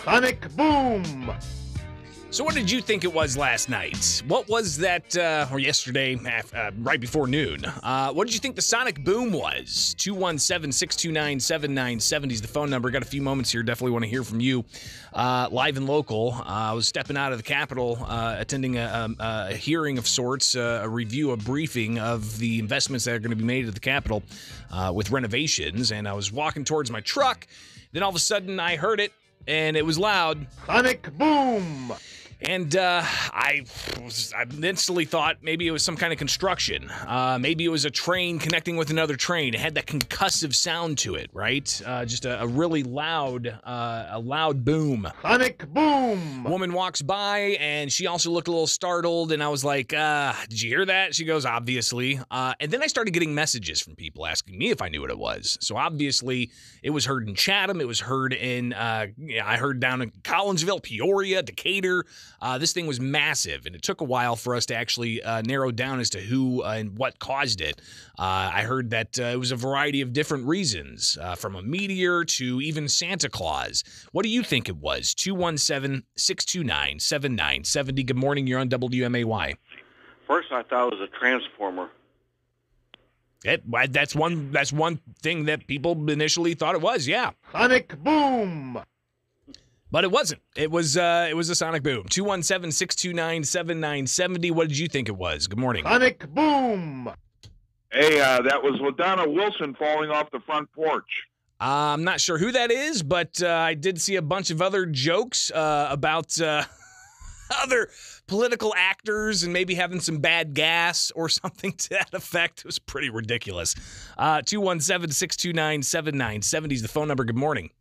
Sonic Boom. So what did you think it was last night? What was that, or yesterday, right before noon? What did you think the sonic boom was? 217-629-7970 is the phone number. Got a few moments here. Definitely want to hear from you. Live and local. I was stepping out of the Capitol, attending a hearing of sorts, a review, a briefing of the investments that are going to be made at the Capitol with renovations. And I was walking towards my truck. Then all of a sudden I heard it, and it was loud. Sonic Boom. And I instantly thought maybe it was some kind of construction. Maybe it was a train connecting with another train. It had that concussive sound to it, right? Just a really loud boom. Sonic Boom. Woman walks by, and she also looked a little startled, and I was like, did you hear that? She goes, obviously. And then I started getting messages from people asking me if I knew what it was. So obviously, it was heard in Chatham. It was heard in, I heard down in Collinsville, Peoria, Decatur. This thing was massive, and it took a while for us to actually narrow down as to who and what caused it. I heard that it was a variety of different reasons, from a meteor to even Santa Claus. What do you think it was? 217-629-7970. Good morning. You're on WMAY. First, I thought it was a transformer. That's one thing that people initially thought it was, yeah. Sonic Boom. But it wasn't. It was a sonic boom. 217-629-7970. What did you think it was? Good morning. Sonic Boom. Hey, that was LaDonna Wilson falling off the front porch. I'm not sure who that is, but I did see a bunch of other jokes about other political actors and maybe having some bad gas or something to that effect. It was pretty ridiculous. 217-629-7970 is the phone number. Good morning.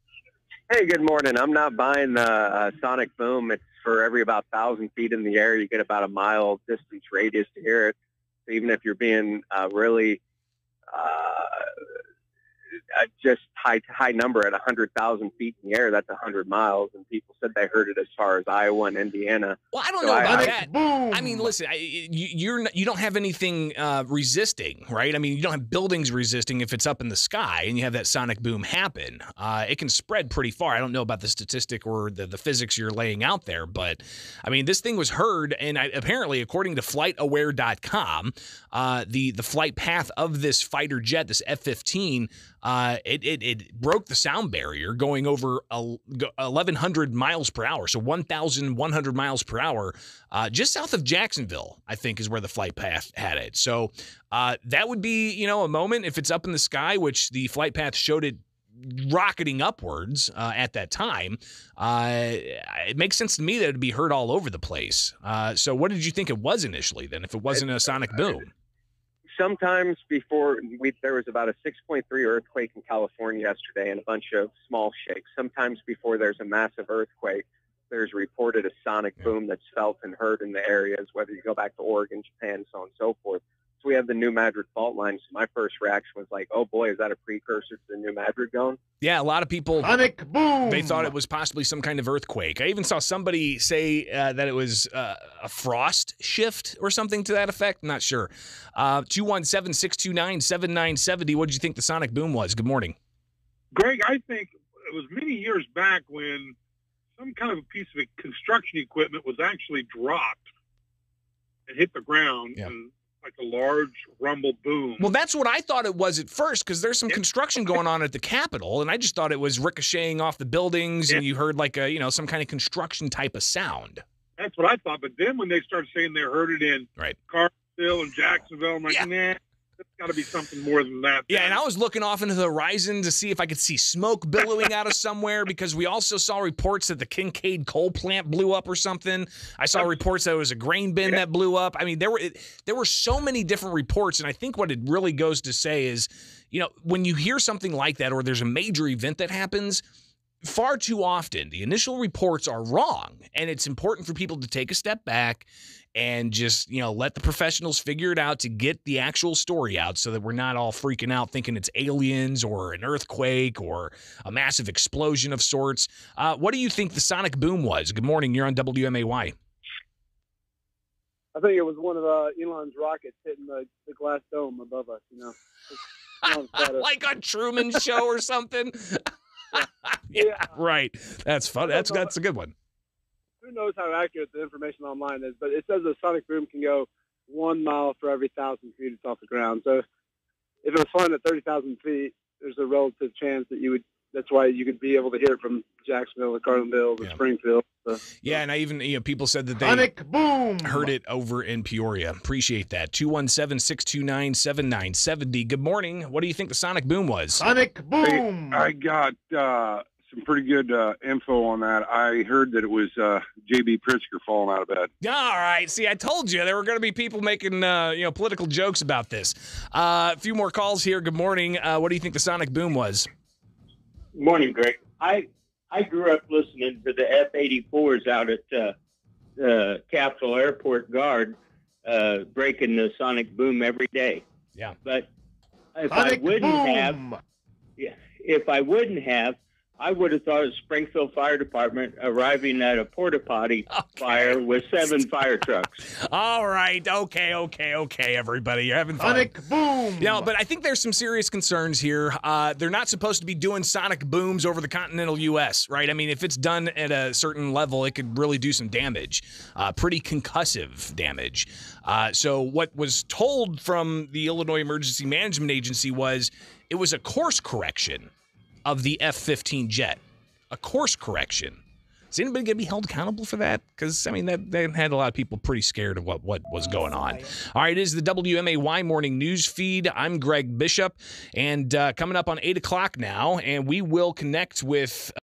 Hey, good morning. I'm not buying the sonic boom. It's for every about 1,000 feet in the air, you get about a mile distance radius to hear it. So even if you're being really just high number at 100,000 feet in the air, that's 100 miles. And people said they heard it as far as Iowa and Indiana. Well, I don't know about that. I mean, listen, you don't have anything resisting, right? I mean, you don't have buildings resisting if it's up in the sky and you have that sonic boom happen. It can spread pretty far. I don't know about the statistic or the physics you're laying out there, but I mean, this thing was heard, and apparently, according to FlightAware.com, the flight path of this fighter jet, this F-15, it broke the sound barrier going over 1,100 miles per hour, so 1,100 miles per hour, just south of Jacksonville, I think, is where the flight path had it. So that would be, a moment if it's up in the sky, which the flight path showed it rocketing upwards at that time. It makes sense to me that it'd be heard all over the place. So what did you think it was initially then, if it wasn't a sonic boom? Sometimes before, there was about a 6.3 earthquake in California yesterday and a bunch of small shakes. Sometimes before there's a massive earthquake, there's reported a sonic boom that's felt and heard in the areas, whether you go back to Oregon, Japan, so on and so forth. So we have the New Madrid fault line. So my first reaction was like, oh boy, is that a precursor to the New Madrid going? Yeah, a lot of people, Sonic Boom. They thought it was possibly some kind of earthquake. I even saw somebody say that it was a frost shift or something to that effect. Not sure. 217-629-7970. What did you think the sonic boom was? Good morning. Greg, I think it was many years back when some kind of a piece of construction equipment was actually dropped and hit the ground. Yeah. And like a large rumble boom. Well, that's what I thought it was at first, because there's some construction going on at the Capitol, and I just thought it was ricocheting off the buildings, and you heard like a, some kind of construction type of sound. That's what I thought. But then when they started saying they heard it in Cartersville and Jacksonville, I'm like, nah, that's got to be something more than that. Yeah, and I was looking off into the horizon to see if I could see smoke billowing out of somewhere, because we also saw reports that the Kincaid coal plant blew up or something. I saw reports that it was a grain bin that blew up. I mean, there were so many different reports, and I think what it really goes to say is, when you hear something like that or there's a major event that happens, far too often the initial reports are wrong, and it's important for people to take a step back and just, let the professionals figure it out to get the actual story out so that we're not all freaking out thinking it's aliens or an earthquake or a massive explosion of sorts. What do you think the sonic boom was? Good morning. You're on WMAY. I think it was one of Elon's rockets hitting the glass dome above us, Like a Truman Show or something? Yeah, right. That's fun. That's a good one. Who knows how accurate the information online is, but it says a sonic boom can go 1 mile for every 1,000 feet it's off the ground. So if it was flying at 30,000 feet, there's a relative chance that that's why you could be able to hear it from Jacksonville to Carlinville to Springfield. So. Yeah, and I even, people said that they Sonic boom. heard it over in Peoria. Appreciate that. 217-629-7970. Good morning. What do you think the sonic boom was? Sonic boom. I got some pretty good info on that. I heard that it was J.B. Pritzker falling out of bed. All right. See, I told you there were going to be people making, political jokes about this. A few more calls here. Good morning. What do you think the sonic boom was? Morning, Greg. I grew up listening to the F-84s out at Capitol Airport Guard breaking the sonic boom every day. Yeah. But if Sonic I wouldn't boom. have, I would have thought of Springfield Fire Department arriving at a porta potty fire with 7 fire trucks. All right. Okay, everybody. You're having fun. Sonic boom. Yeah, but I think there's some serious concerns here. They're not supposed to be doing sonic booms over the continental U.S., right? I mean, if it's done at a certain level, it could really do some damage, pretty concussive damage. So what was told from the Illinois Emergency Management Agency was it was a course correction of the F-15 jet. A course correction. Is anybody going to be held accountable for that? Because, I mean, that had a lot of people pretty scared of what was going on. All right, it is the WMAY Morning News Feed. I'm Greg Bishop, and coming up on 8 o'clock now, and we will connect with